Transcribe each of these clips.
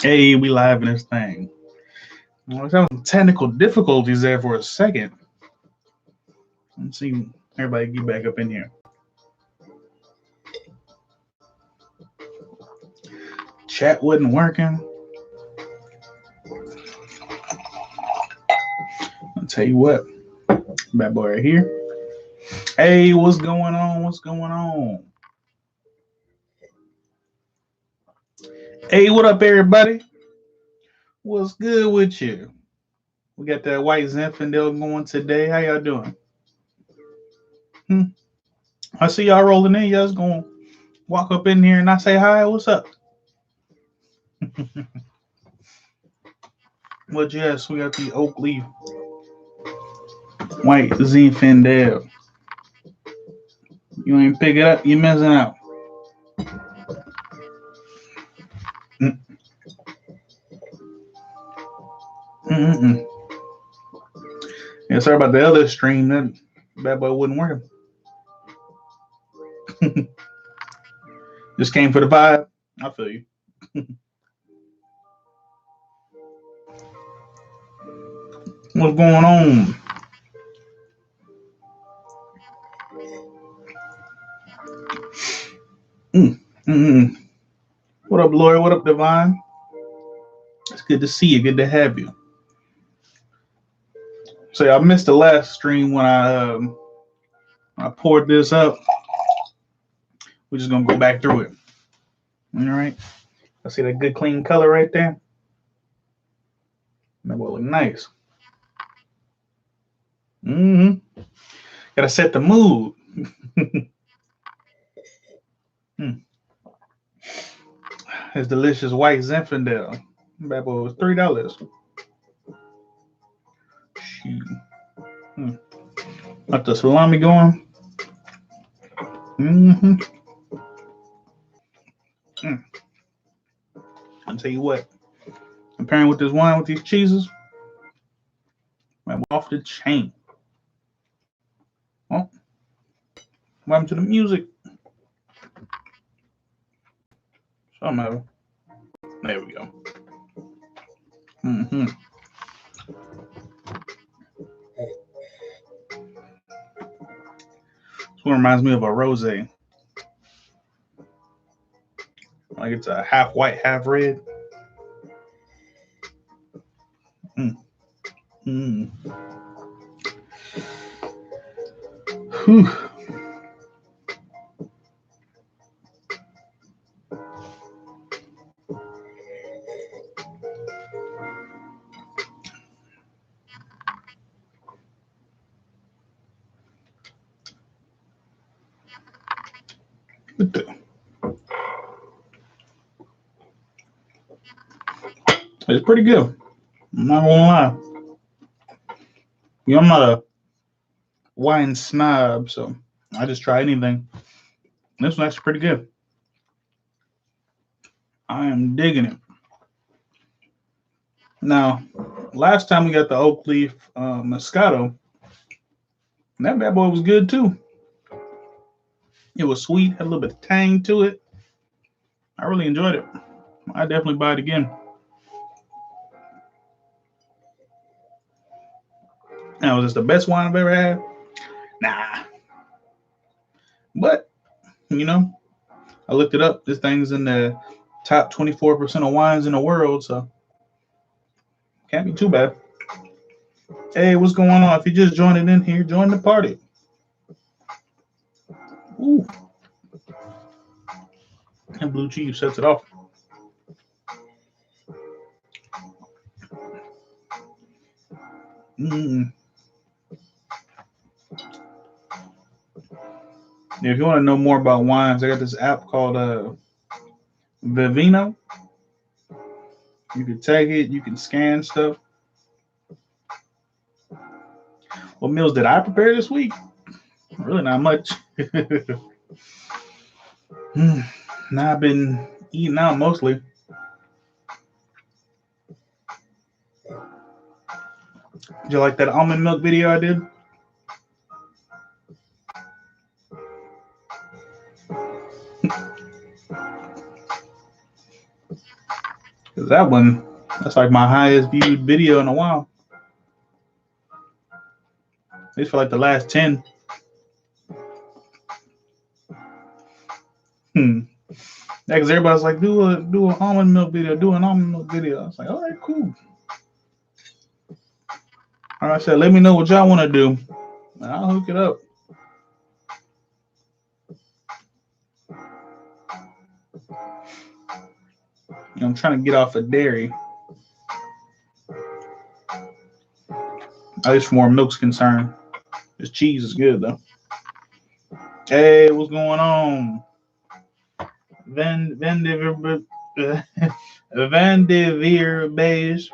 Hey, we live in this thing. I was having technical difficulties there for a second. Let's see everybody get back up in here. Chat wasn't working. I'll tell you what. Bad boy right here. Hey, what's going on? What's going on? Hey, what up, everybody? What's good with you? We got that white Zinfandel going today. How y'all doing? I see y'all rolling in. Y'all's gonna walk up in here and I say hi. What's up? Well, yes, we got the oak leaf white Zinfandel. You ain't pick it up, you missing out. Mm-mm. Yeah, sorry about the other stream. That bad boy wasn't working. Just came for the vibe. I feel you. What's going on? Mm-mm. What up, Lori? What up, Divine? It's good to see you. Good to have you. So I missed the last stream when I poured this up. We're just gonna go back through it. All right. I see that good clean color right there. That will look nice. Gotta set the mood. It's delicious white Zinfandel. Bad boy was $3. Shoot. Got the salami going. I'll tell you what. Comparing with this wine with these cheeses, I'm off the chain. Oh, what happened to the music? Somehow. There we go. This one reminds me of a rosé. Like it's a half white, half red. Whew. It's pretty good. I'm not gonna lie. You know, I'm not a wine snob, so I just try anything. This one's actually pretty good. I am digging it. Now, last time we got the oak leaf Moscato, that bad boy was good too. It was sweet, had a little bit of tang to it. I really enjoyed it. I definitely buy it again. Now, was this the best wine I've ever had? Nah. But, you know, I looked it up. This thing's in the top 24% of wines in the world, so can't be too bad. Hey, what's going on? If you just joined in here, join the party. Ooh. And blue cheese sets it off. If you want to know more about wines, I got this app called Vivino. You can tag it, you can scan stuff. What meals did I prepare this week? Really not much. Now I've been eating out mostly. Did you like that almond milk video I did? 'Cause that one, that's like my highest viewed video in a while. At least for like the last 10. Yeah, because everybody's like, do an almond milk video, do an almond milk video. I was like, all right, cool. All right, I said, let me know what y'all want to do. I'll hook it up. I'm trying to get off of dairy. At least for more milk's concerned. This cheese is good though. Hey, what's going on? Van de Beige.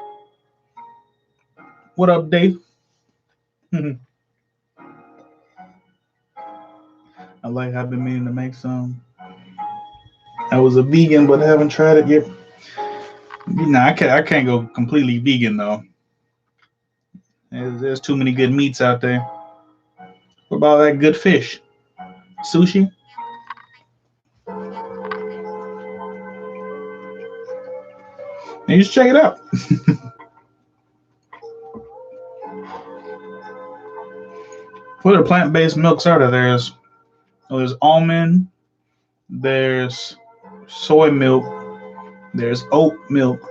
What up, Dave? I like I've been meaning to make some. I was a vegan, but I haven't tried it yet. I can't go completely vegan though. There's too many good meats out there. What about that good fish? Sushi? You should check it out. What are plant-based milks are there? There's almond, there's soy milk, there's oat milk.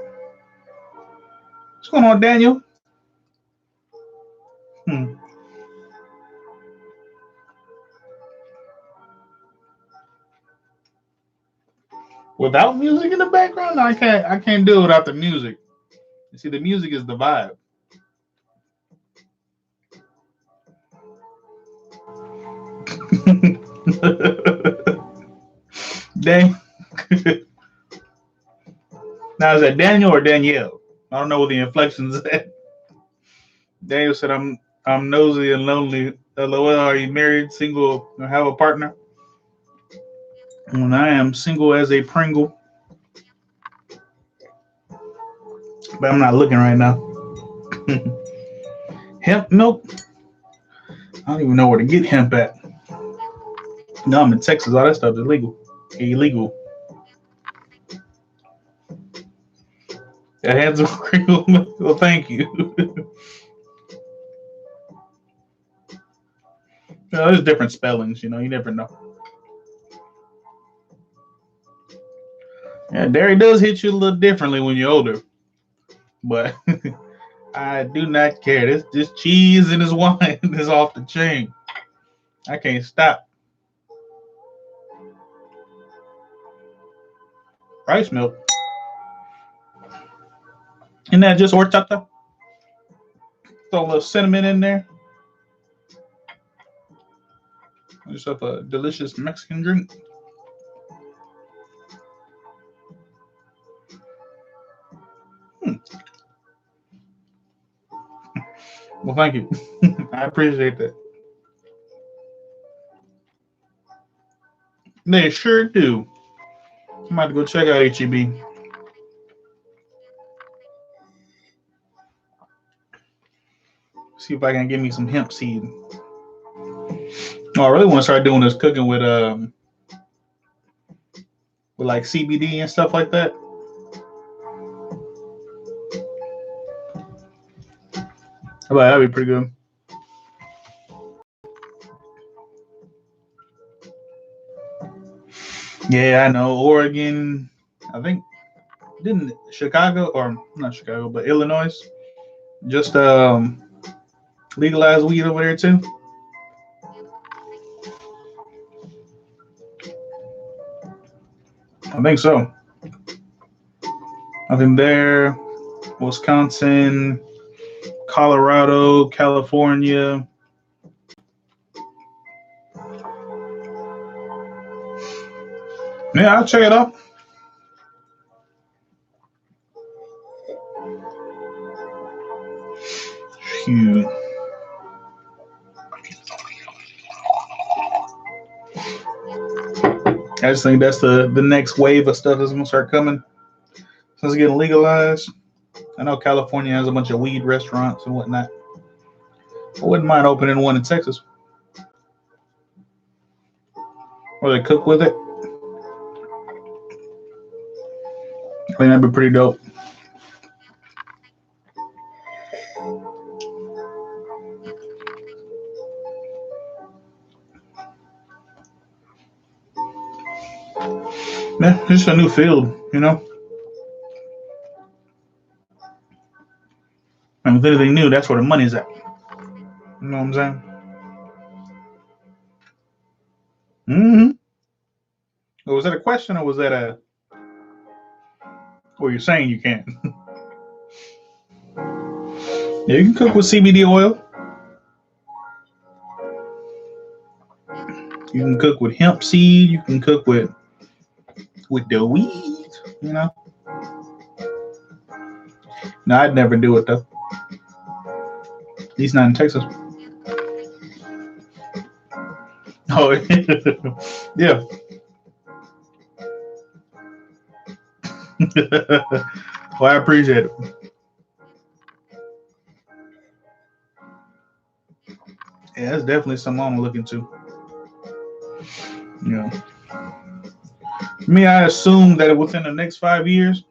What's going on, Daniel? Without music in the background, no, I can't do it without the music. You see, the music is the vibe. Dang. Now is that Daniel or Danielle? I don't know what the inflection's at. Daniel said, I'm nosy and lonely. LOL, are you married, single, or have a partner? And I am single as a Pringle. But I'm not looking right now. Hemp milk? I don't even know where to get hemp at. No, I'm in Texas. All that stuff is illegal. Got hands of Pringle milk. Well, thank you. There's different spellings, you never know. Yeah, dairy does hit you a little differently when you're older. But I do not care. This cheese and this wine is off the chain. I can't stop. Rice milk. Isn't that just horchata? Throw a little cinnamon in there. Just have a delicious Mexican drink. Well, thank you. I appreciate that. They sure do. I'm about to go check out HEB. See if I can get me some hemp seed. Oh, I really want to start doing this cooking with like CBD and stuff like that. That'd be pretty good. Yeah, I know. Oregon, I think, didn't Chicago, or not Chicago, but Illinois, just legalized weed over there too. I think so. I think there, Wisconsin, Colorado, California. Yeah, I'll check it out. Phew. I just think that's the next wave of stuff that's gonna start coming. Since it's getting legalized. I know California has a bunch of weed restaurants and whatnot. I wouldn't mind opening one in Texas. Or they cook with it. I think that'd be pretty dope. Yeah, it's a new field, you know. And with anything new, that's where the money's at. You know what I'm saying? Mm-hmm. Was that a question or was that a? Or you're saying you can't? Yeah, you can cook with CBD oil. You can cook with hemp seed. You can cook with the weed. You know. No, I'd never do it though. At least not in Texas. Oh, yeah. Well, I appreciate it. Yeah, that's definitely something I'm looking to. You know, me, I assume that within the next 5 years,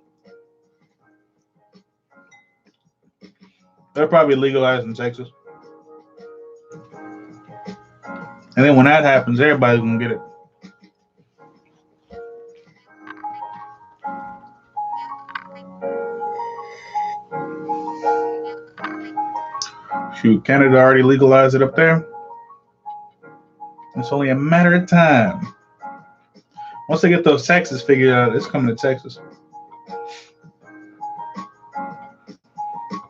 they'll probably legalize in Texas. And then when that happens, everybody's gonna get it. Shoot, Canada already legalized it up there. It's only a matter of time. Once they get those taxes figured out, it's coming to Texas.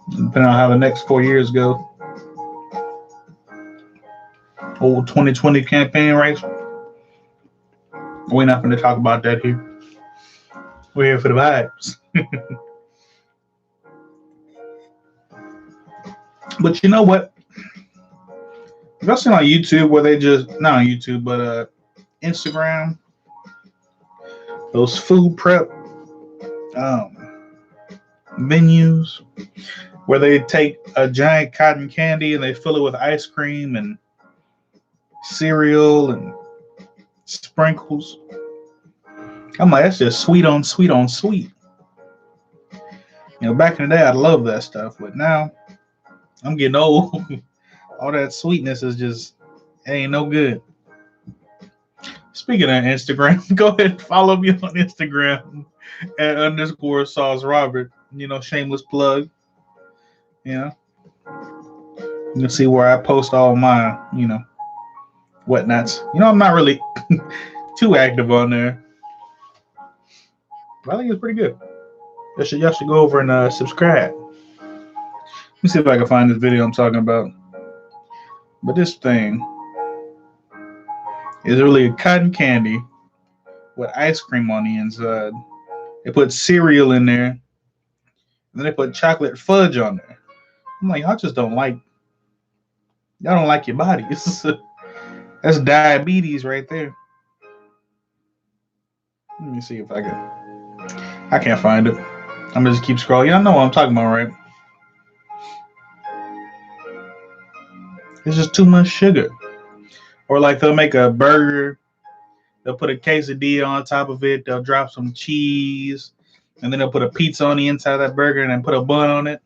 Depending on how the next 4 years go. Old 2020 campaign race. We're not going to talk about that here. We're here for the vibes. But you know what? I've seen on YouTube where they just, not on YouTube, but Instagram, those food prep um, menus where they take a giant cotton candy and they fill it with ice cream and cereal and sprinkles. I'm like, that's just sweet on sweet on sweet. You know, back in the day, I loved that stuff, but now I'm getting old. All that sweetness is just, it ain't no good. Speaking of Instagram, go ahead and follow me on Instagram at underscore sauce Robert. You know, shameless plug. You know, you can see where I post all my, whatnots. You know, I'm not really too active on there, but I think it's pretty good. Y'all should go over and subscribe. Let me see if I can find this video I'm talking about. But this thing is really a cotton candy with ice cream on the inside. They put cereal in there, and then they put chocolate fudge on there. I'm like, y'all don't like your bodies. That's diabetes right there. Let me see if I can't find it. I'm gonna just keep scrolling. Y'all know what I'm talking about, right? It's just too much sugar. Or like they'll make a burger, they'll put a quesadilla on top of it, they'll drop some cheese, and then they'll put a pizza on the inside of that burger and then put a bun on it.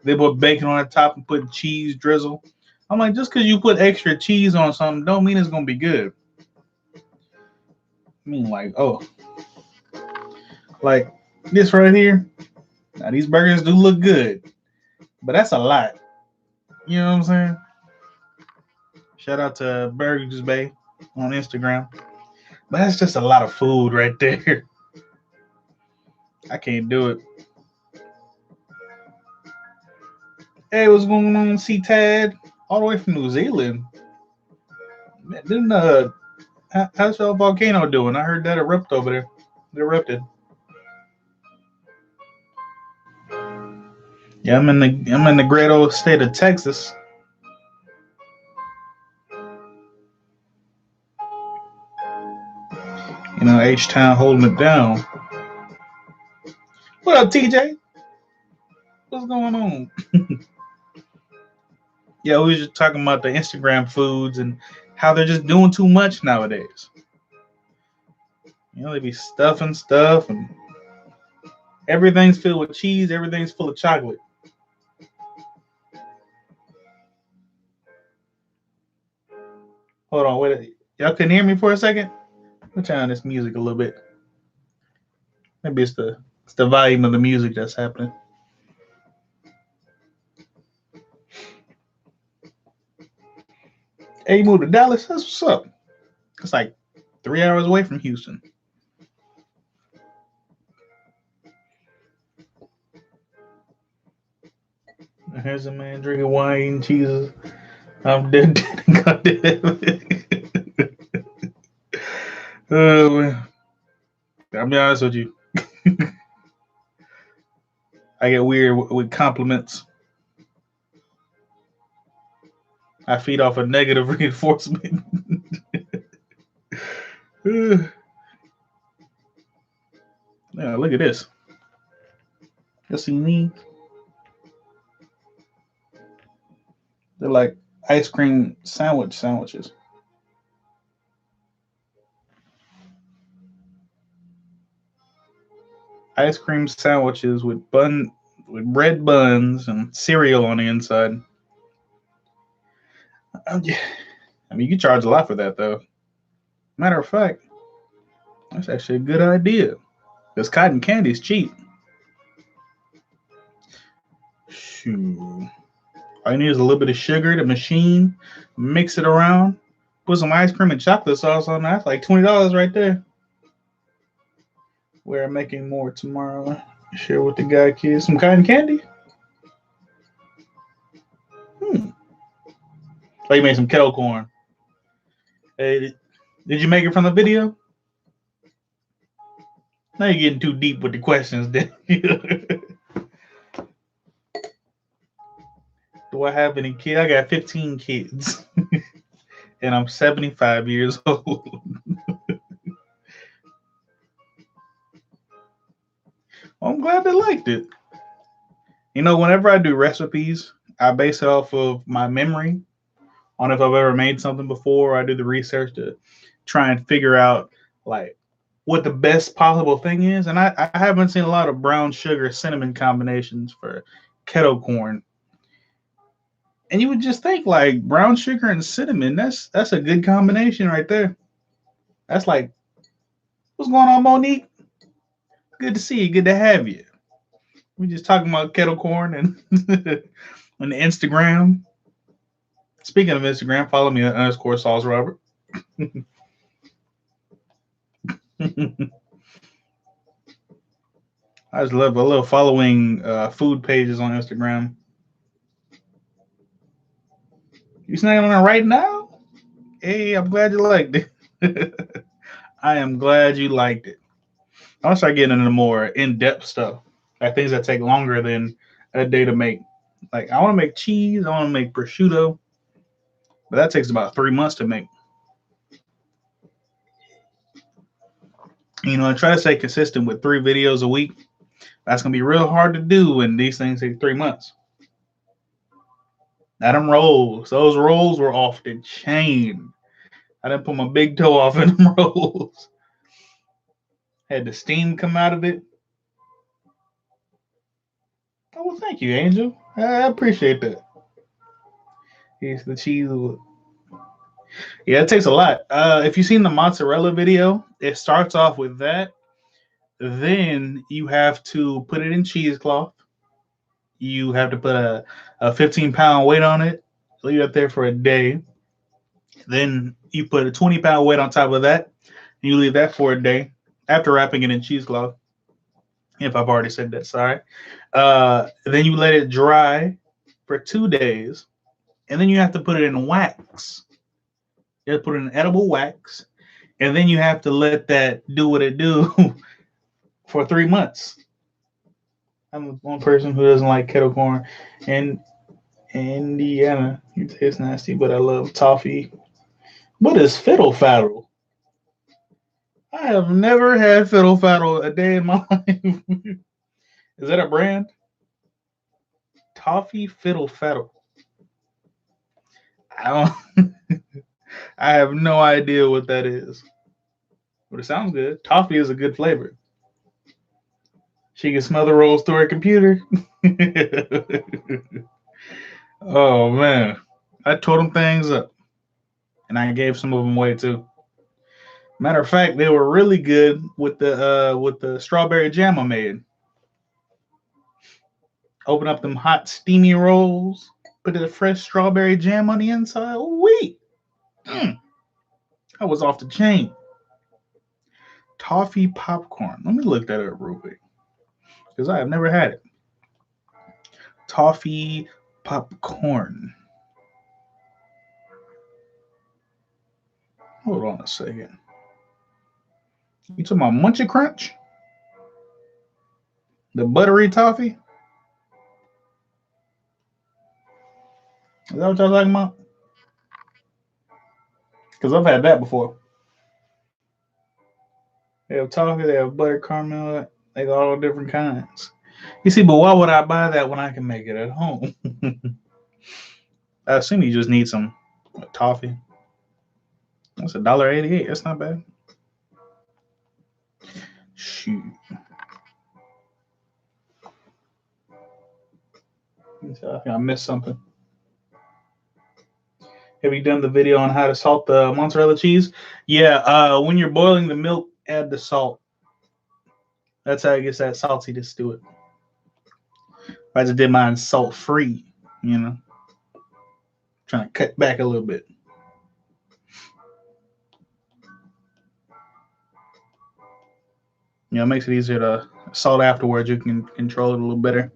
They put bacon on the top and put cheese drizzle. I'm like, just because you put extra cheese on something don't mean it's gonna be good. I mean, like this right here. Now these burgers do look good, but that's a lot. You know what I'm saying? Shout out to Burgers Bay on Instagram. But that's just a lot of food right there. I can't do it. Hey, what's going on, C Tad? All the way from New Zealand. Man, didn't how's your volcano doing? I heard that erupt over there. It erupted. Yeah, I'm in the great old state of Texas. You know, H Town holding it down. What up, TJ? What's going on? Yeah, we were just talking about the Instagram foods and how they're just doing too much nowadays. You know, they be stuffing stuff and everything's filled with cheese, everything's full of chocolate. Hold on, wait. Y'all couldn't hear me for a second? Let me turn on this music a little bit. Maybe it's the volume of the music that's happening. Hey, you moved to Dallas? That's what's up. It's like 3 hours away from Houston. Here's a man drinking wine, Jesus. I'm dead. God damn it. Oh, man. I'll be honest with you. I get weird with compliments. I feed off a negative reinforcement. Yeah, look at this. You see me? They're like ice cream sandwiches. Ice cream sandwiches with bread buns and cereal on the inside. Yeah. I mean, you can charge a lot for that, though. Matter of fact, that's actually a good idea. Because cotton candy is cheap. Shoot. All you need is a little bit of sugar, the machine, mix it around, put some ice cream and chocolate sauce on that. That's like $20 right there. We're making more tomorrow. Share with the guy kids. Some cotton candy? Oh, you made some kettle corn. Hey, did you make it from the video? Now you're getting too deep with the questions. Do I have any kids? I got 15 kids. And I'm 75 years old. I'm glad they liked it. You know, whenever I do recipes, I base it off of my memory on if I've ever made something before. I do the research to try and figure out like what the best possible thing is. And I haven't seen a lot of brown sugar cinnamon combinations for kettle corn. And you would just think like brown sugar and cinnamon, that's a good combination right there. That's like, what's going on, Monique? Good to see you. Good to have you. We just talking about kettle corn and on the Instagram. Speaking of Instagram, follow me at _Sauce Robert. I just love following food pages on Instagram. You snagging on it right now? Hey, I'm glad you liked it. I am glad you liked it. I want to start getting into more in-depth stuff, like things that take longer than a day to make. Like I want to make cheese, I want to make prosciutto, but that takes about 3 months to make. You know, I try to stay consistent with 3 videos a week. That's gonna be real hard to do when these things take 3 months. Now them rolls, those rolls were off the chain. I didn't put my big toe off in them rolls. Had the steam come out of it. Oh, well, thank you, Angel. I appreciate that. Here's the cheese. Yeah, it takes a lot. If you've seen the mozzarella video, it starts off with that. Then you have to put it in cheesecloth. You have to put a 15-pound weight on it. Leave it there for a day. Then you put a 20-pound weight on top of that. And you leave that for a day after wrapping it in cheesecloth. If I've already said that, sorry. Then you let it dry for 2 days. And then you have to put it in wax. You have to put it in edible wax. And then you have to let that do what it do for 3 months. I'm one person who doesn't like kettle corn. And Indiana, it tastes nasty, but I love toffee. What is fiddle faddle? I have never had fiddle faddle a day in my life. Is that a brand? Toffee fiddle faddle. I don't. I have no idea what that is, but it sounds good. Toffee is a good flavor. She can smell the rolls through her computer. Oh man, I tore them things up, and I gave some of them away too. Matter of fact, they were really good with the strawberry jam I made. Open up them hot steamy rolls, put the fresh strawberry jam on the inside. Wait, I was off the chain. Toffee popcorn. Let me look that up real quick because I have never had it. Toffee popcorn. Hold on a second. You talking about Munchie Crunch? The buttery toffee? Is that what y'all talking about? Because I've had that before. They have toffee, they have butter caramel, they got all different kinds. You see, but why would I buy that when I can make it at home? I assume you just need some toffee. That's $1.88. That's not bad. Shoot. I think I missed something. Have you done the video on how to salt the mozzarella cheese? Yeah, when you're boiling the milk, add the salt. That's how it gets that saltiness to it. I just did mine salt free, trying to cut back a little bit. It makes it easier to salt afterwards. You can control it a little better.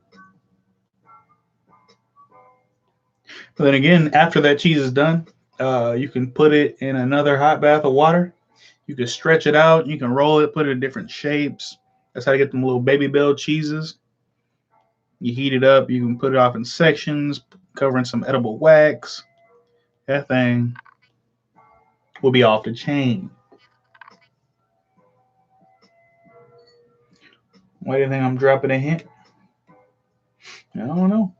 But then again, after that cheese is done, you can put it in another hot bath of water. You can stretch it out. You can roll it, put it in different shapes. That's how you get them little Baby Bell cheeses. You heat it up. You can put it off in sections, covering some edible wax. That thing will be off the chain. Why do you think I'm dropping a hint? I don't know.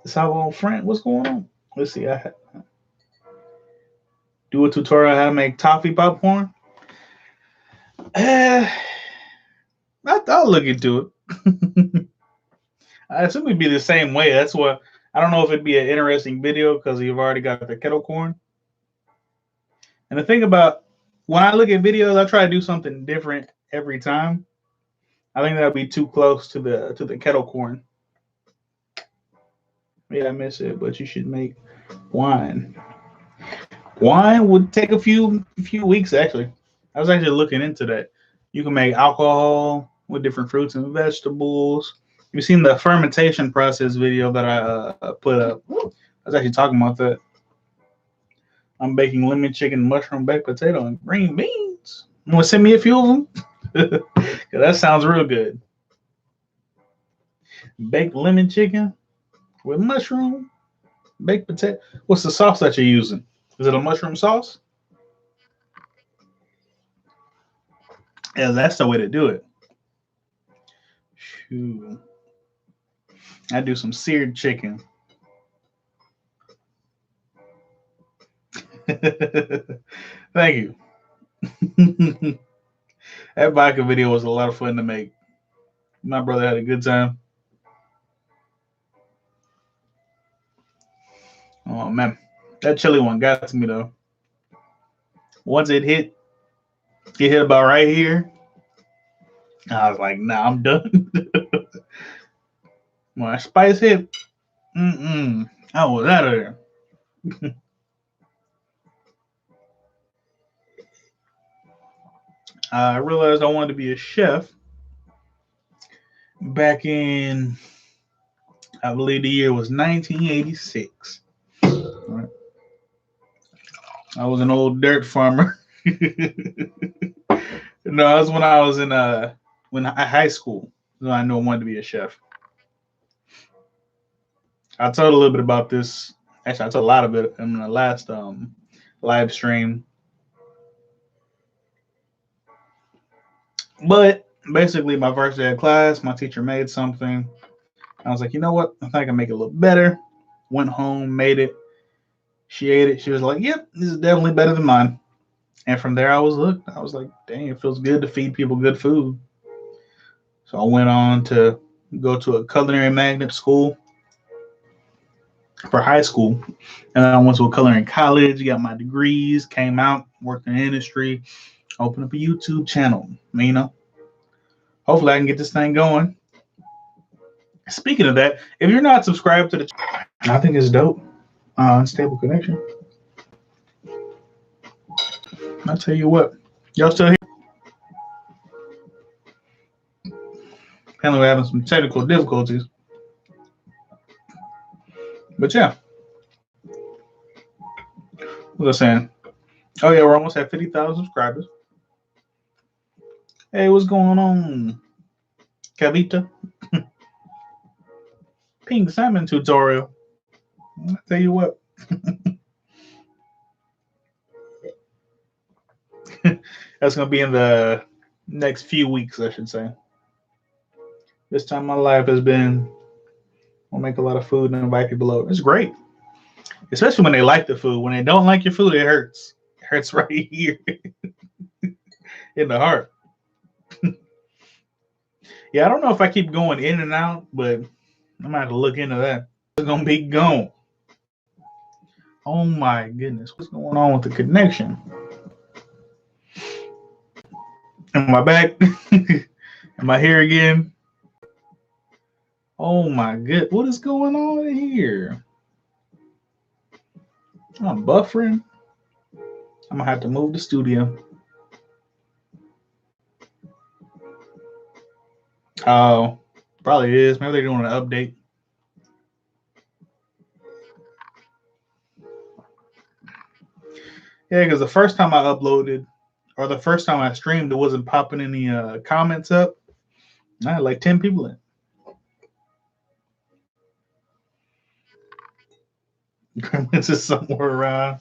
It's our old friend. What's going on? Let's see. I do a tutorial how to make toffee popcorn. I'll look into it. I assume it'd be the same way. That's what I don't know if it'd be an interesting video because you've already got the kettle corn. And the thing about when I look at videos, I try to do something different every time. I think that'd be too close to the kettle corn. Yeah, I miss it, but you should make wine. Wine would take a few weeks actually. I was actually looking into that. You can make alcohol with different fruits and vegetables. You've seen the fermentation process video that I put up. I was actually talking about that. I'm baking lemon chicken, mushroom, baked potato, and green beans. You want to send me a few of them? That sounds real good. Baked lemon chicken with mushroom, baked potato. What's the sauce that you're using? Is it a mushroom sauce? Yeah, that's the way to do it. Shoot. I do some seared chicken. Thank you. That vodka video was a lot of fun to make. My brother had a good time. Oh man, that chili one got to me though. Once it hit about right here. I was like, nah, I'm done. When I spice hit, I was out of there. I realized I wanted to be a chef back in, I believe the year was 1986. Right. I was an old dirt farmer. No, that was when I was in high school. So I knew I wanted to be a chef. I told a little bit about this. Actually, I told a lot of it in the last live stream. But basically, my first day of class, my teacher made something. I was like, you know what? I think I can make it a little better. Went home, made it. She ate it. She was like, yep, this is definitely better than mine. And from there, I was hooked. I was like, dang, it feels good to feed people good food. So I went on to go to a culinary magnet school. for high school. And I went to a culinary college, got my degrees, came out, worked in the industry, opened up a YouTube channel. Hopefully I can get this thing going. Speaking of that, if you're not subscribed to the channel, I think it's dope. Unstable connection. I'll tell you what, y'all still here? Apparently we're having some technical difficulties. But yeah, what was I saying? Oh yeah, we're almost at 50,000 subscribers. Hey, what's going on, Kavita? Pink salmon tutorial. I'll tell you what. That's gonna be in the next few weeks, I should say. This time my life has been, I'll make a lot of food and invite people over. It's great, especially when they like the food. When they don't like your food, it hurts. It hurts right here in the heart. Yeah, I don't know if I keep going in and out, but I'm gonna have to look into that. It's gonna be gone. Oh my goodness, what's going on with the connection? Am I back? Am I here again? Oh my good, what is going on here? I'm buffering. I'm gonna have to move the studio. Oh, probably is. Maybe they're doing an update. Yeah, because the first time I uploaded, or the first time I streamed, it wasn't popping any comments up. I had like 10 people in. Gremlins is somewhere around.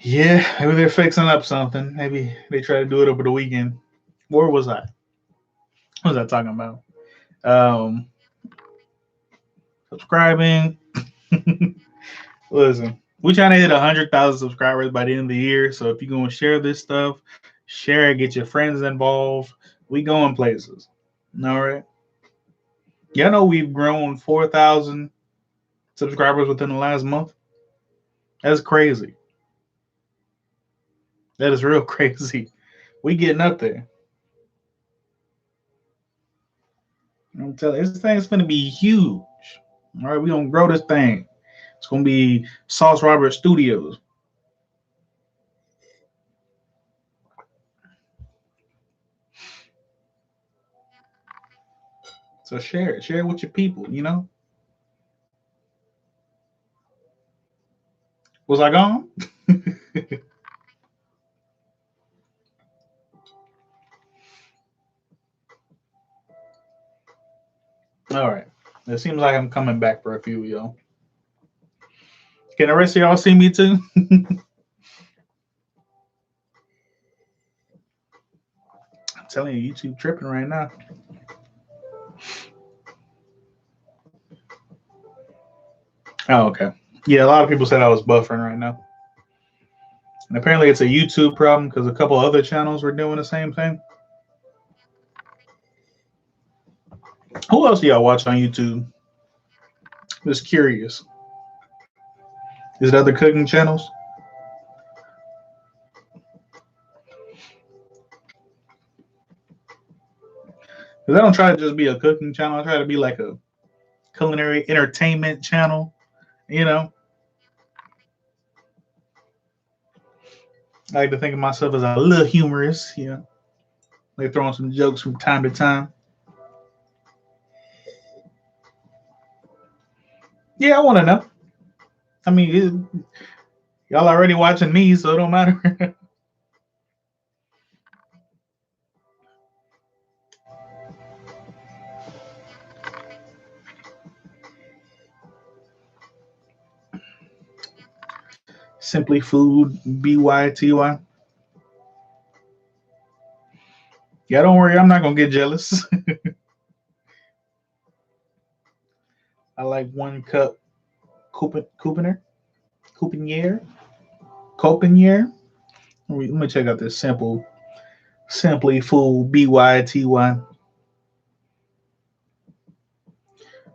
Yeah, maybe they're fixing up something. Maybe they try to do it over the weekend. Where was I? What was I talking about? Um, Subscribing. Listen, we're trying to hit 100,000 subscribers by the end of the year. So if you're going to share this stuff, share it, get your friends involved. We going places. All right. Yeah, I know we've grown 4,000 subscribers within the last month. That's crazy. That is real crazy. We getting up there. I'm telling you, this thing's going to be huge. All right, we going to grow this thing. It's going to be Sauce Robert Studios. So share it. Share it with your people, Was I gone? All right. It seems like I'm coming back for a few of y'all. Can the rest of y'all see me too? I'm telling you, YouTube tripping right now. Oh, okay. Yeah, a lot of people said I was buffering right now. And apparently it's a YouTube problem because a couple other channels were doing the same thing. Who else do y'all watch on YouTube? Just curious. Is it other cooking channels? Because I don't try to just be a cooking channel. I try to be like a culinary entertainment channel, you know. I like to think of myself as a little humorous, like throwing some jokes from time to time. Yeah, I want to know. I mean, y'all already watching me, so it don't matter. Simply Food, BYTY. Yeah, don't worry, I'm not gonna get jealous. I like 1 cup Coupinier. Coupinier. Let me check out this Simply Food, BYTY.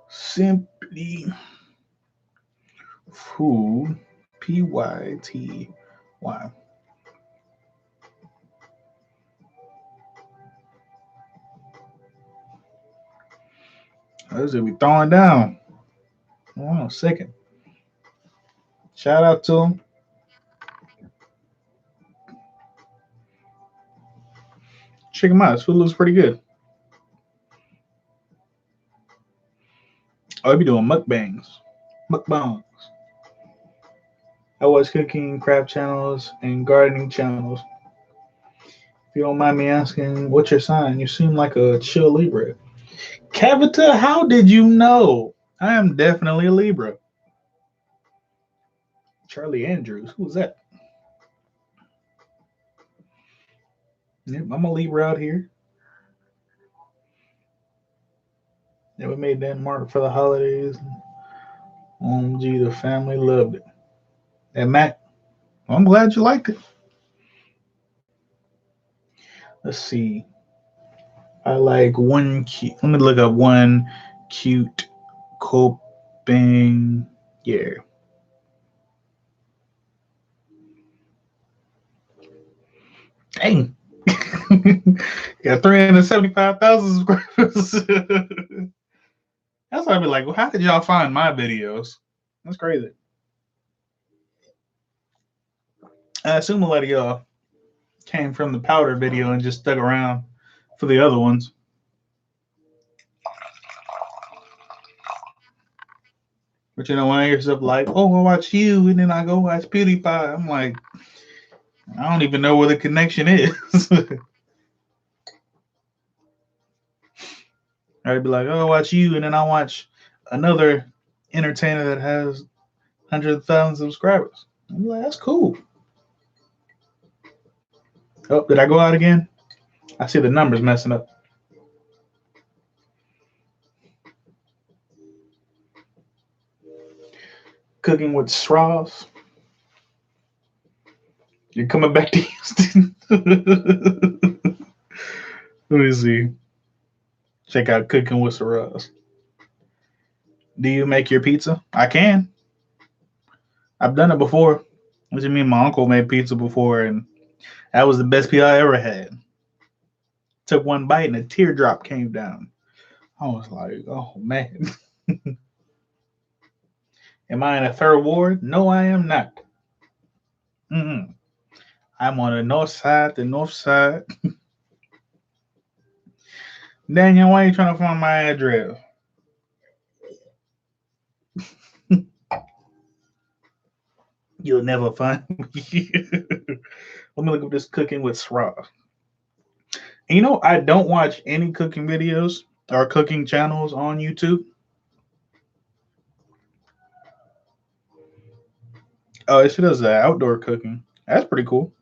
Simply Food. Pyty. Those are we throwing down. Hold on a second. Shout out to him. Check him out. This food looks pretty good. Oh, I be doing mukbangs. Mukbangs. I watch cooking, craft channels, and gardening channels. If you don't mind me asking, what's your sign? You seem like a chill Libra. Cavita, how did you know? I am definitely a Libra. Charlie Andrews. Who's that? Yep, I'm a Libra out here. Yeah, we made that mark for the holidays. OMG, the family loved it. And Mac, I'm glad you liked it. Let's see. I like one cute. Let me look up one cute coping. Yeah. Dang. Got 375,000 subscribers. That's why I'd be like, well, how did y'all find my videos? That's crazy. I assume a lot of y'all came from the powder video and just stuck around for the other ones. But you know, when I hear stuff like, oh, I watch you and then I go watch PewDiePie, I'm like, I don't even know where the connection is. I'd be like, oh, I watch you and then I watch another entertainer that has hundreds of thousands of subscribers. I'm like, that's cool. Oh, did I go out again? I see the numbers messing up. Cooking with straws. You're coming back to Houston. Let me see. Check out Cooking with straws. Do you make your pizza? I can. I've done it before. What do you mean? My uncle made pizza before, and that was the best pizza I ever had. Took one bite and a teardrop came down. I was like, oh man. Am I in a third ward? No, I am not. Mm-mm. I'm on the north side, Daniel, why are you trying to find my address? You'll never find me. Let me look up this cooking with straw. And you know, I don't watch any cooking videos or cooking channels on YouTube. Oh, it does outdoor cooking. That's pretty cool.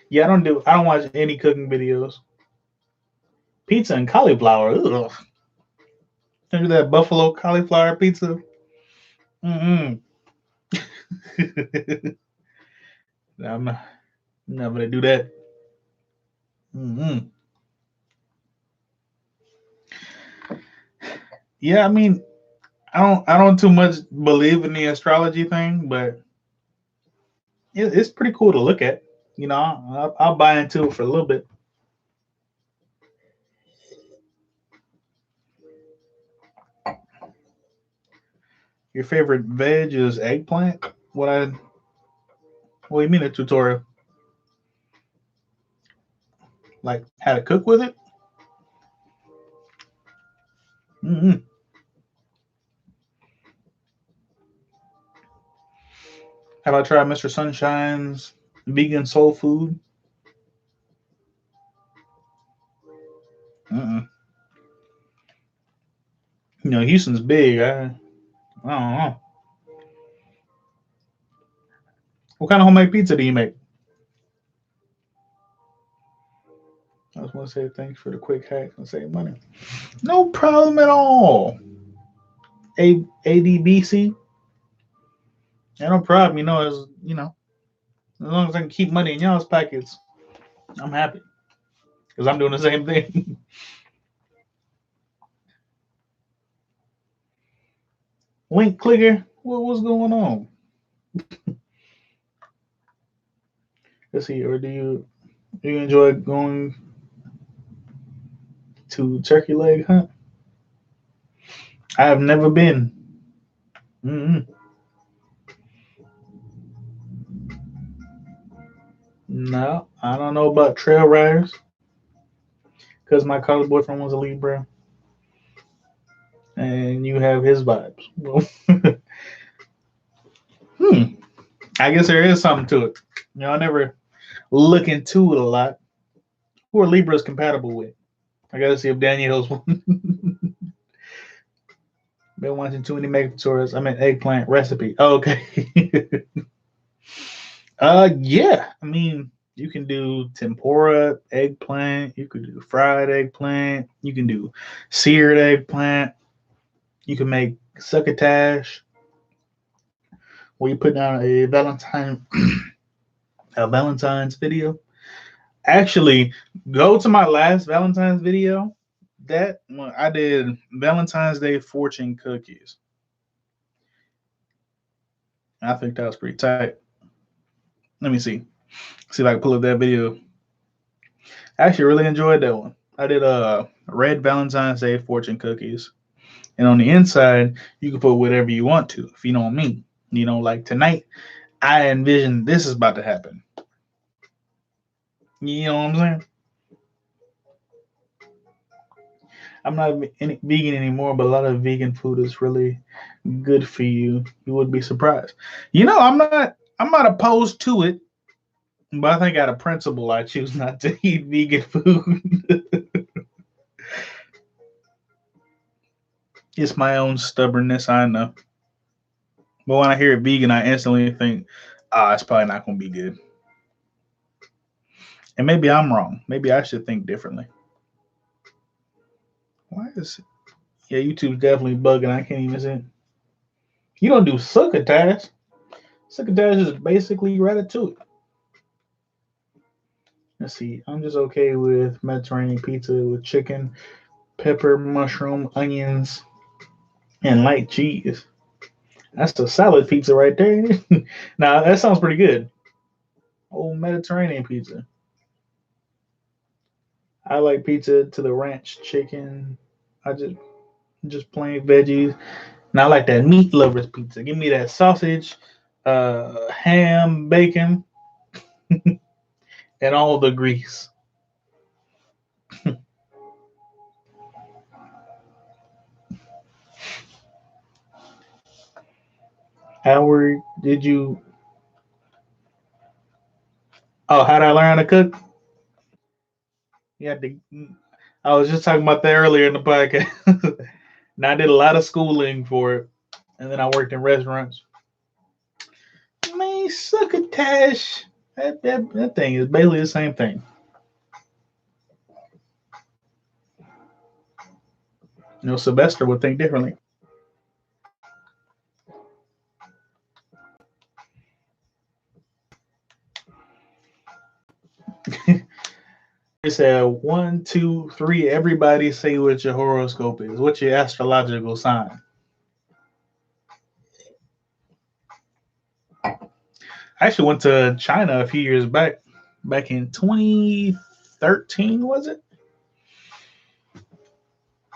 Yeah, I don't watch any cooking videos. Pizza and cauliflower. Ugh. Remember that buffalo cauliflower pizza? Mm-mm. I'm not gonna do that. Mm-mm. Yeah, I mean, I don't too much believe in the astrology thing, but it's pretty cool to look at. You know, I'll buy into it for a little bit. Your favorite veg is eggplant? What do you mean a tutorial? Like how to cook with it? Mm-hmm. Have I tried Mr. Sunshine's vegan soul food? Uh-uh. You know, Houston's big. I don't know. What kind of homemade pizza do you make? I just want to say thanks for the quick hack and save money. No problem at all. ADBC. Yeah, no problem. As long as I can keep money in y'all's pockets, I'm happy. Because I'm doing the same thing. Link clicker. what's going on? Let's see. Or do you enjoy going to turkey leg hunt? I have never been. Mm-mm. No, I don't know about trail riders because my college boyfriend was a Libra, and you have his vibes. Well, hmm. I guess there is something to it. I never look into it a lot. Who are Libras compatible with? I gotta see if Danielle's been watching too many Megan tutorials. I meant eggplant recipe. Oh, okay. Yeah. I mean, you can do tempura eggplant. You could do fried eggplant. You can do seared eggplant. You can make succotash, where you put down a Valentine's video. Actually, go to my last Valentine's video. That well, I did Valentine's Day fortune cookies. I think that was pretty tight. Let me see if I can pull up that video. I actually really enjoyed that one. I did red Valentine's Day fortune cookies, and on the inside you can put whatever you want to. If you know what I mean. Like tonight, I envision this is about to happen. You know what I'm saying? I'm not vegan anymore, but a lot of vegan food is really good for you. You would be surprised. I'm not opposed to it, but I think out of principle, I choose not to eat vegan food. It's my own stubbornness, I know. But when I hear vegan, I instantly think, it's probably not going to be good. And maybe I'm wrong. Maybe I should think differently. Why is it? Yeah, YouTube's definitely bugging. I can't even see it. You don't do succotash. Succotash is basically ratatouille. Let's see. I'm just okay with Mediterranean pizza with chicken, pepper, mushroom, onions, and light cheese. That's a salad pizza right there. Now that sounds pretty good. Old Mediterranean pizza. I like pizza to the ranch chicken. I just plain veggies. And I like that meat lovers pizza. Give me that sausage, ham, bacon, and all the grease. Howard, did you? Oh, how did I learn how to cook? You had to. I was just talking about that earlier in the podcast. And I did a lot of schooling for it, and then I worked in restaurants. Man, succotash. That thing is basically the same thing. Sylvester would think differently. They said 1, 2, 3. Everybody say what your horoscope is. What's your astrological sign? I actually went to China a few years back in 2013, was it?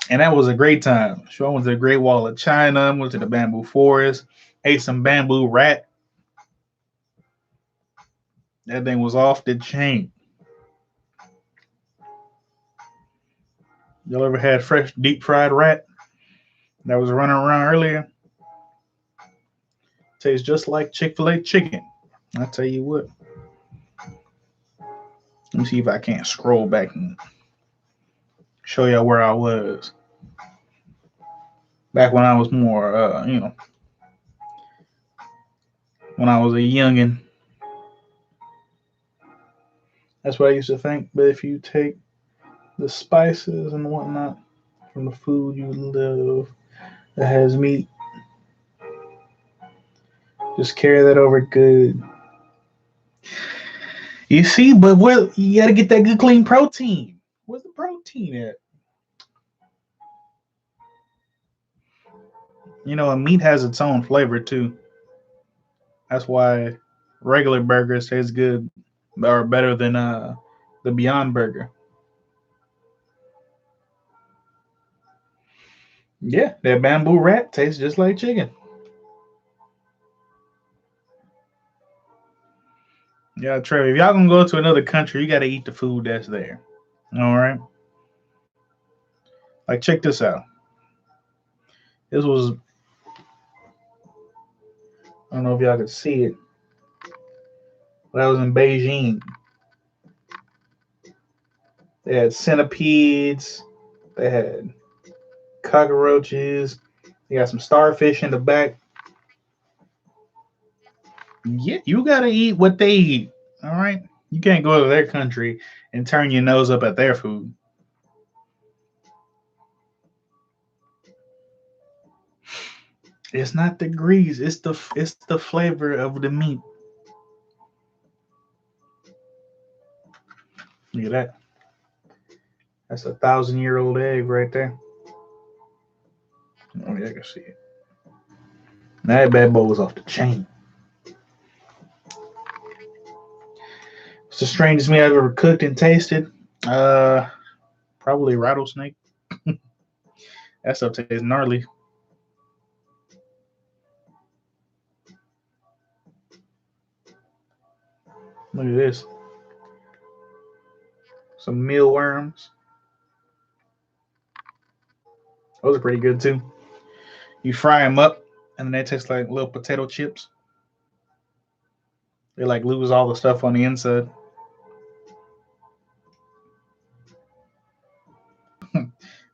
And that was a great time. Sure, I went to the Great Wall of China, went to the bamboo forest, ate some bamboo rat. That thing was off the chain. Y'all ever had fresh deep fried rat that was running around earlier? Tastes just like Chick-fil-A chicken. I tell you what. Let me see if I can't scroll back and show y'all where I was back when I was more, when I was a youngin. That's what I used to think. But if you take the spices and whatnot from the food you love that has meat, just carry that over good. You see, but where you gotta get that good clean protein. Where's the protein at? meat has its own flavor too. That's why regular burgers taste good or better than the Beyond Burger. Yeah, that bamboo wrap tastes just like chicken. Yeah, Trey, if y'all gonna go to another country, you gotta eat the food that's there. All right. Like check this out. This was I don't know if y'all could see it, but I was in Beijing. They had centipedes, they had cockroaches, they got some starfish in the back. Yeah, you gotta eat what they eat. All right. You can't go to their country and turn your nose up at their food. It's not the grease. It's the flavor of the meat. Look at that. That's 1,000-year-old egg right there. Oh yeah, I can see it. That bad boy was off the chain. It's the strangest meat I've ever cooked and tasted. Uh, Probably rattlesnake. That stuff tastes gnarly. Look at this. Some mealworms. Those are pretty good too. You fry them up, and then they taste like little potato chips. They like lose all the stuff on the inside.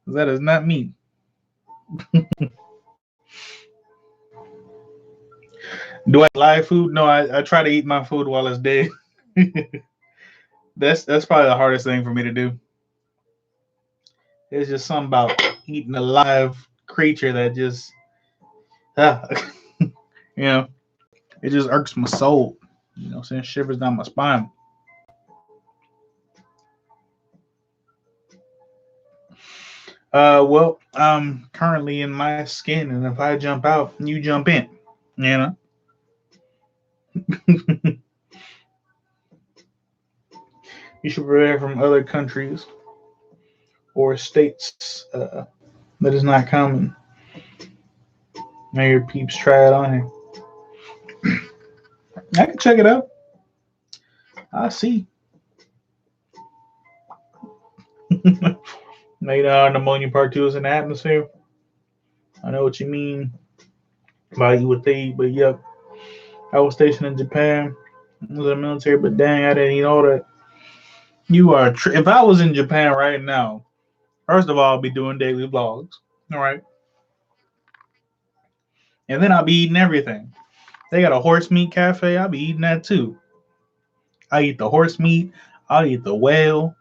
That is not meat. Do I live food? No, I try to eat my food while it's dead. That's probably the hardest thing for me to do. It's just something about eating a live creature that just ah, you know, it just irks my soul. Sends shivers down my spine. Well, I'm currently in my skin, and if I jump out, you jump in. You know. You should prepare from other countries or states that is not common. May your peeps try it on here. I can check it out. I see. Made pneumonia part two is in the atmosphere. I know what you mean by you would think, but yep. I was stationed in Japan. I was in the military, but dang, I didn't eat all that. You are. If I was in Japan right now, first of all, I'll be doing daily vlogs. All right. And then I'll be eating everything. They got a horse meat cafe. I'll be eating that too. I eat the horse meat. I'll eat the whale.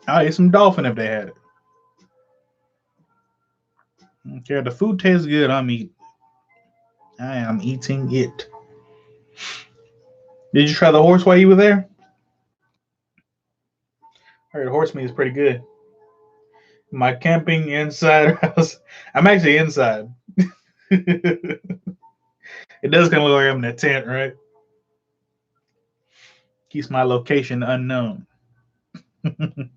I'll eat some dolphin if they had it. Okay, the food tastes good. I am eating it. Did you try the horse while you were there? I heard horse meat is pretty good. My camping inside house. I'm actually inside. It does kind of look like I'm in a tent, right? Keeps my location unknown. Did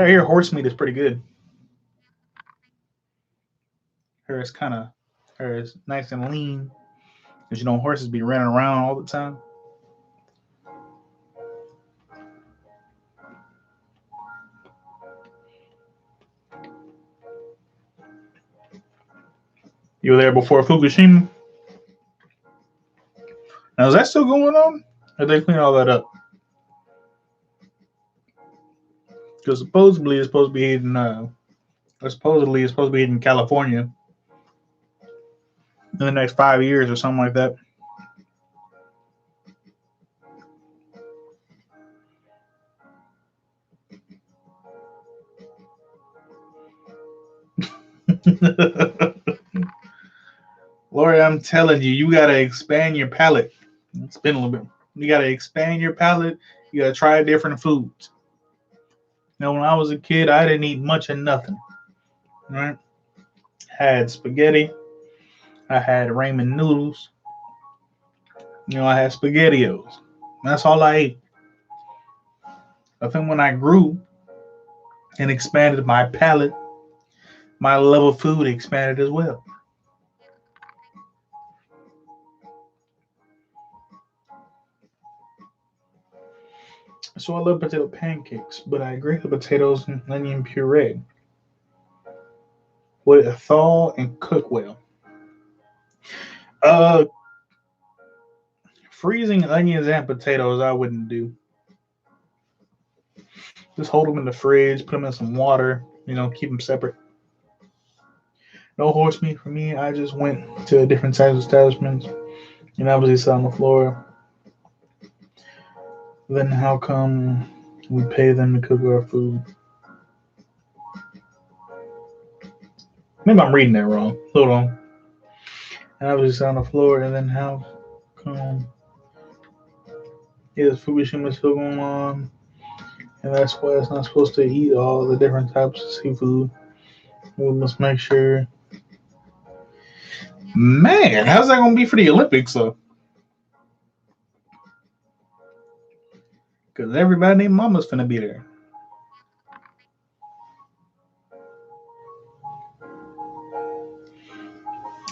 I hear horse meat is pretty good? Her is kind of, her is nice and lean. Because horses be running around all the time. You were there before Fukushima? Now, is that still going on? Or did they clean all that up? Because supposedly it's supposed to be in California in the next 5 years or something like that. Lori, I'm telling you, you gotta expand your palate. It's been a little bit. You gotta expand your palate. You gotta try different foods. When I was a kid, I didn't eat much of nothing. Right? Had spaghetti. I had ramen noodles. I had spaghettios. That's all I ate. I think when I grew and expanded my palate, my love of food expanded as well. So I love potato pancakes, but I grate the potatoes in onion puree. Would it thaw and cook well? Uh, Freezing onions and potatoes, I wouldn't do. Just hold them in the fridge, put them in some water, keep them separate. No horse meat for me. I just went to different types of establishments and obviously sat on the floor. Then how come we pay them to cook our food? Maybe I'm reading that wrong. Hold on. And obviously sat on the floor, and then how come food machine is still going on? And that's why it's not supposed to eat all the different types of seafood. We must make sure. Man, how's that going to be for the Olympics, though? Because everybody named Mama's finna be there.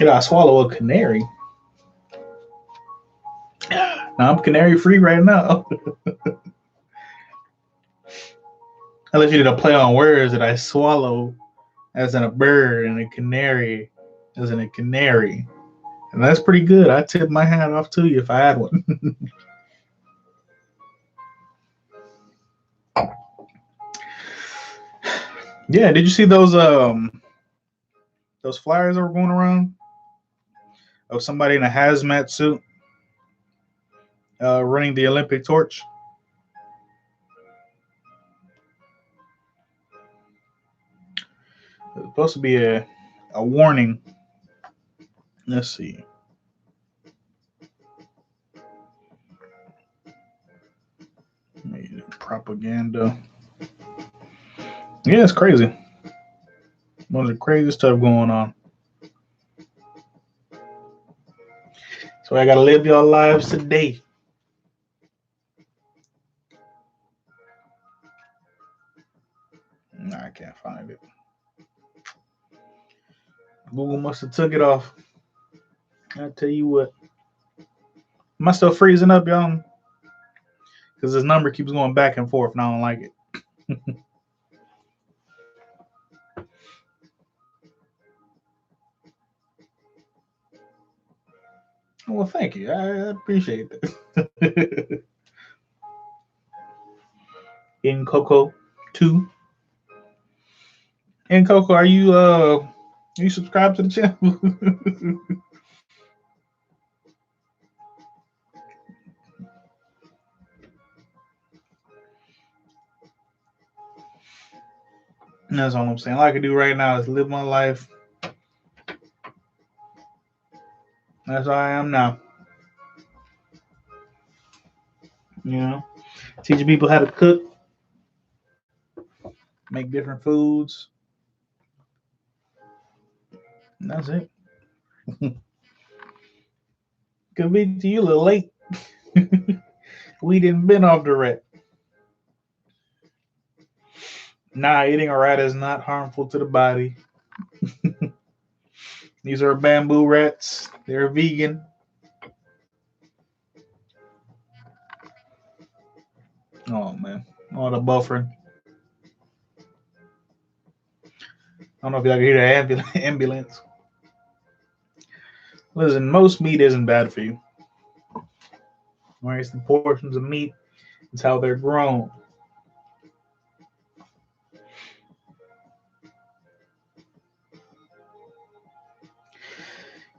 I swallow a canary. Now I'm canary free right now. Unless you did a play on words that I swallow as in a bird and a canary as in a canary. And that's pretty good. I tip my hat off to you if I had one. Yeah, did you see those flyers that were going around of somebody in a hazmat suit running the Olympic torch? It's supposed to be a warning. Let's see. Propaganda. Yeah, it's crazy. Bunch of crazy stuff going on. So I gotta live your lives today. No, I can't find it. Google must have took it off. I tell you what. Am I still freezing up, y'all? Because this number keeps going back and forth, and I don't like it. Well, thank you. I appreciate that. In Coco 2. In Coco, are you subscribed to the channel? That's all I'm saying. All I can do right now is live my life. That's how I am now. Teaching people how to cook, make different foods. And that's it. Could be to you a little late. We didn't been off the rat. Nah, eating a rat is not harmful to the body. These are bamboo rats. They're vegan. Oh, man. Oh, the buffering. I don't know if y'all can hear the ambulance. Listen, most meat isn't bad for you. Right? It's the portions of meat. It's how they're grown.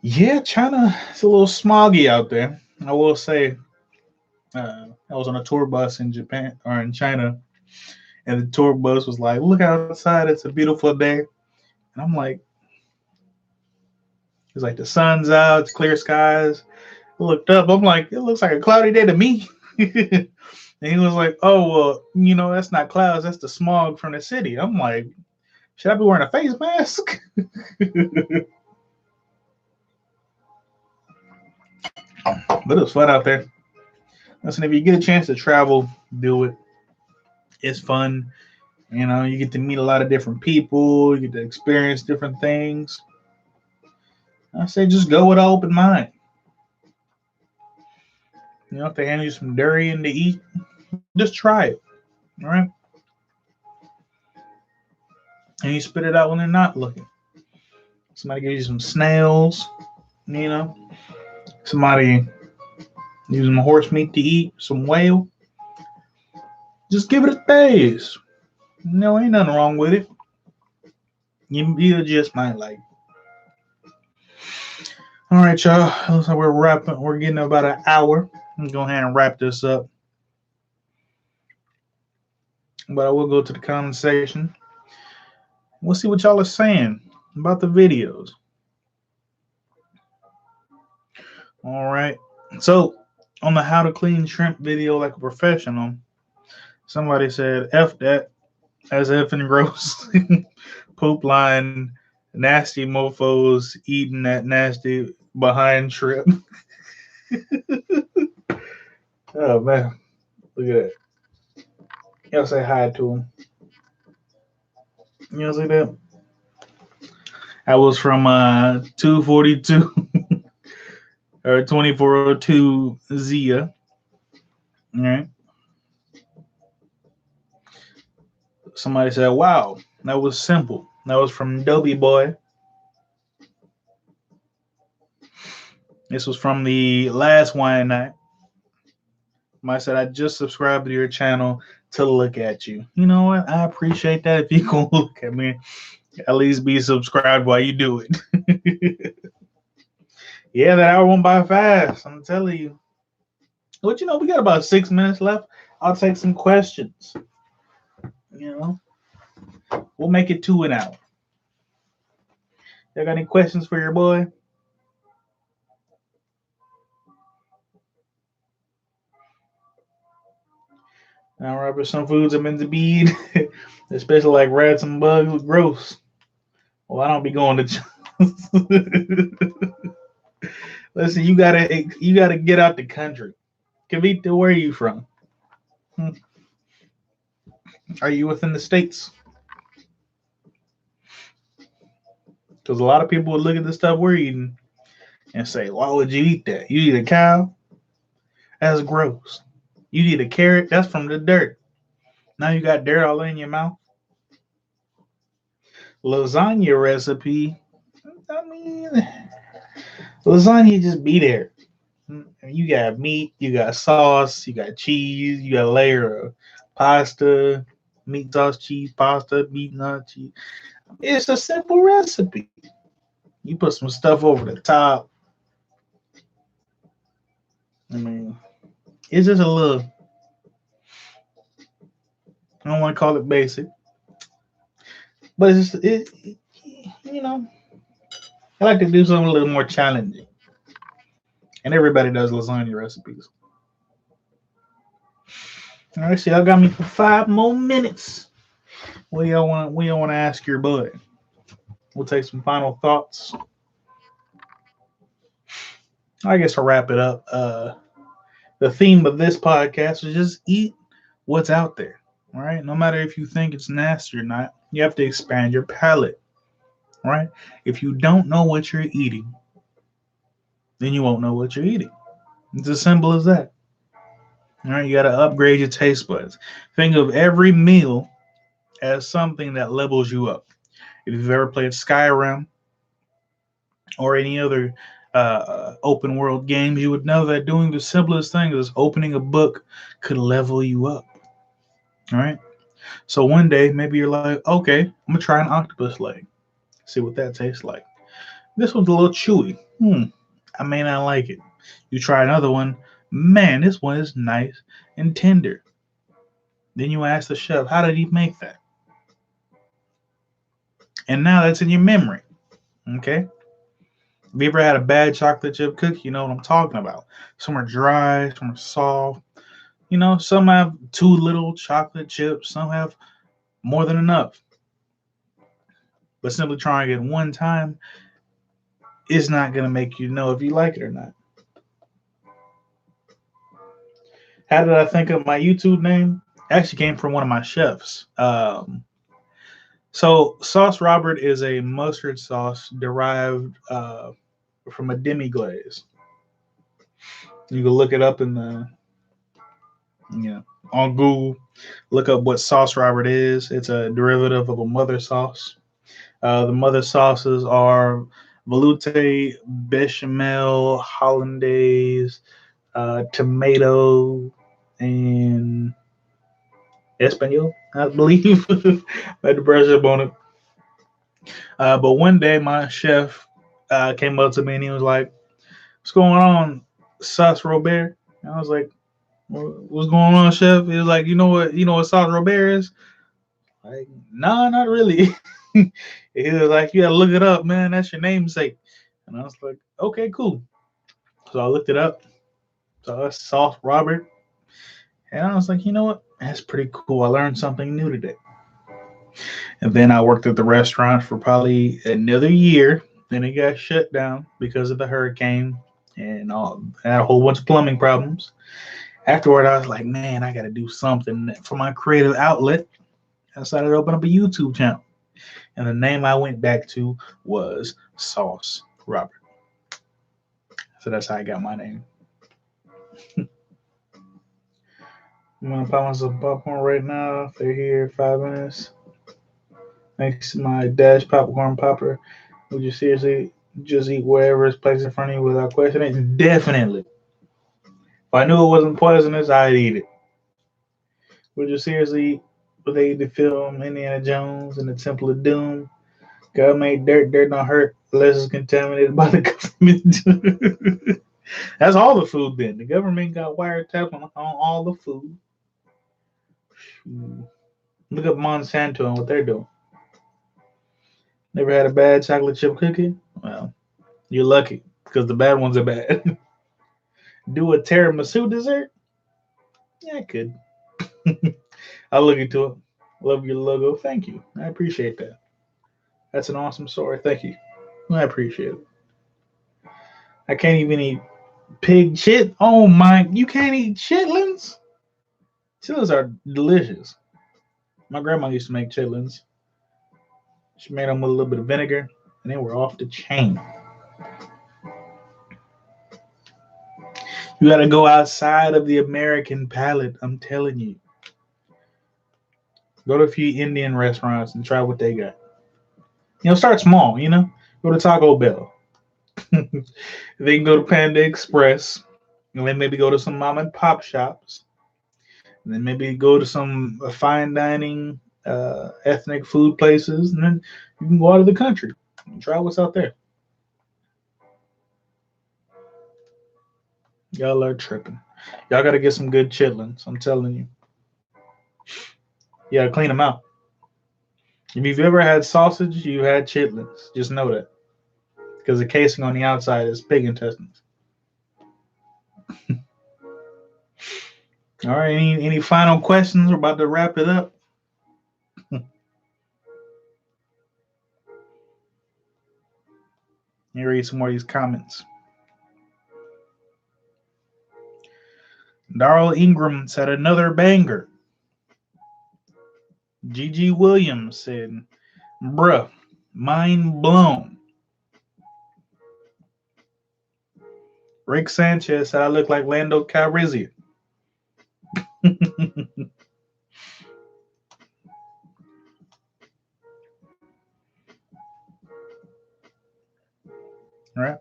Yeah, China is a little smoggy out there. I will say, I was on a tour bus in Japan or in China, and the tour bus was like, "Look outside, it's a beautiful day." And I'm like, it's like the sun's out, it's clear skies. I looked up, I'm like, it looks like a cloudy day to me. And he was like, "Oh, well, that's not clouds. That's the smog from the city." I'm like, "Should I be wearing a face mask?" But it was fun out there. Listen, if you get a chance to travel, do it. It's fun. You get to meet a lot of different people. You get to experience different things. I say just go with an open mind. If they hand you some durian to eat, just try it. All right. And you spit it out when they're not looking. Somebody gives you some snails, you know. Somebody gives some horse meat to eat, some whale. Just give it a taste. Ain't nothing wrong with it. You just might like. All right, y'all. Looks like we're wrapping. We're getting about an hour. I'm going to go ahead and wrap this up. But I will go to the comment section. We'll see what y'all are saying about the videos. All right. So, on the how to clean shrimp video like a professional, somebody said, F that, as effing gross. Poop line, nasty mofos eating that nasty behind shrimp. Oh, man. Look at that. Y'all say hi to him. You know see that? That was from 242 or 2402 Zia. All right. Somebody said, wow, that was simple. That was from Dobie Boy. This was from the last wine night. I said, I just subscribed to your channel to look at you. You know what? I appreciate that. If you can look at me, at least be subscribed while you do it. Yeah, that hour went by fast. I'm telling you. But we got about 6 minutes left. I'll take some questions. We'll make it 2 an hour. Y'all got any questions for your boy? All right, but some foods are meant to be eaten, especially like rats and bugs. Gross. Well, I don't be going to. Listen, you gotta get out the country. Kavita, where are you from? Are you within the states? Because a lot of people would look at the stuff we're eating and say, "Why would you eat that? You eat a cow? That's gross. You eat a carrot? That's from the dirt. Now you got dirt all in your mouth." Lasagna recipe. I mean, lasagna just be there. You got meat, you got sauce, you got cheese, you got a layer of pasta, meat, sauce, cheese, pasta, meat, nut, cheese. It's a simple recipe. You put some stuff over the top. I mean, it's just a little. I don't want to call it basic, but it's just you know. I like to do something a little more challenging, and everybody does lasagna recipes. All right, so y'all got me for 5 more minutes. What do y'all want? What do y'all want to ask your bud? We'll take some final thoughts. I guess to wrap it up, the theme of this podcast is just eat what's out there. All right, no matter if you think it's nasty or not, you have to expand your palate. Right? If you don't know what you're eating, then you won't know what you're eating. It's as simple as that. All right, you got to upgrade your taste buds. Think of every meal as something that levels you up. If you've ever played Skyrim or any other open world games, you would know that doing the simplest thing is opening a book could level you up. All right. So one day, maybe you're like, okay, I'm gonna try an octopus leg, see what that tastes like. This one's a little chewy. I may not like it. You try another one. Man, this one is nice and tender. Then you ask the chef, how did he make that? And now that's in your memory. Okay. Have you ever had a bad chocolate chip cookie? You know what I'm talking about. Some are dry, some are soft, You know, some have too little chocolate chips, some have more than enough. But simply trying it one time is not going to make you know if you like it or not. How did I think of my YouTube name? It actually came from one of my chefs. So Sauce Robert is a mustard sauce derived from a demi glaze. You can look it up in the on Google. Look up what Sauce Robert is. It's a derivative of a mother sauce. The mother sauces are velouté, bechamel, hollandaise, tomato, and espanol, I believe. I had to brush up on it. But one day, my chef came up to me and he was like, "What's going on, Sauce Robert?" And I was like, "What's going on, chef?" He was like, You know what Sauce Robert is?" Like, nah, not really. He was like, "You gotta look it up, man. That's your namesake." And I was like, "Okay, cool." So I looked it up. So that's Sauce Robert, and I was like, "You know what? That's pretty cool. I learned something new today." And then I worked at the restaurant for probably another year. Then it got shut down because of the hurricane and all. Had a whole bunch of plumbing problems. Afterward, I was like, "Man, I got to do something for my creative outlet." I decided to open up a YouTube channel. And the name I went back to was Sauce Robert. So that's how I got my name. I'm gonna pop myself popcorn right now. They're here 5 minutes. Thanks to my Dash popcorn popper. Would you seriously just eat wherever is placed in front of you without questioning? Definitely. If I knew it wasn't poisonous, I'd eat it. Would you seriously would they eat the film Indiana Jones and the Temple of Doom? God made dirt, dirt don't hurt unless it's contaminated by the government. That's all the food then. The government got wiretap on all the food. Look up Monsanto and what they're doing. Never had a bad chocolate chip cookie? Well, you're lucky because the bad ones are bad. Do a tiramisu dessert? Yeah, I could. I'll look into it. Love your logo. Thank you. I appreciate that. That's an awesome story. Thank you. I appreciate it. I can't even eat pig shit. Oh my! You can't eat chitlins. Chitlins are delicious. My grandma used to make chitlins. She made them with a little bit of vinegar, and they were off the chain. You got to go outside of the American palate. I'm telling you. Go to a few Indian restaurants and try what they got. Start small. Go to Taco Bell. They can go to Panda Express, and then maybe go to some mom and pop shops, and then maybe go to some fine dining, ethnic food places, and then you can go out of the country and try what's out there. Y'all are tripping. Y'all got to get some good chitlins. I'm telling you. You got to clean them out. If you've ever had sausage, you had chitlins. Just know that. Because the casing on the outside is pig intestines. All right. Any final questions? We're about to wrap it up. Let me read some more of these comments. Darrell Ingram said another banger. Gigi Williams said, bruh, mind blown. Rick Sanchez said I look like Lando Calrissian. All right.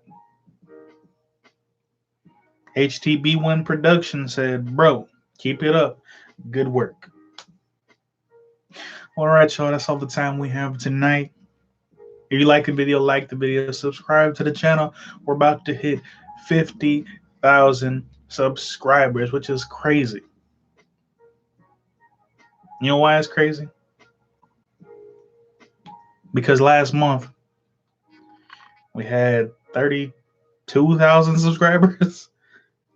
HTB1 Production said, bro, keep it up. Good work. All right, y'all. That's all the time we have tonight. If you like the video, subscribe to the channel. We're about to hit 50,000 subscribers, which is crazy. You know why it's crazy? Because last month we had 32,000 subscribers.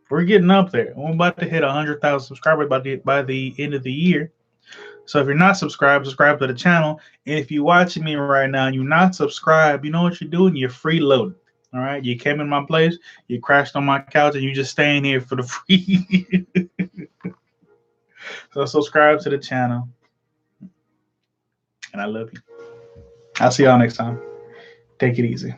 We're getting up there. We're about to hit 100,000 subscribers by the end of the year. So if you're not subscribed, subscribe to the channel. And if you're watching me right now and you're not subscribed, you know what you're doing? You're freeloading. All right. You came in my place, you crashed on my couch, and you just staying here for the free. So subscribe to the channel. And I love you. I'll see y'all next time. Take it easy.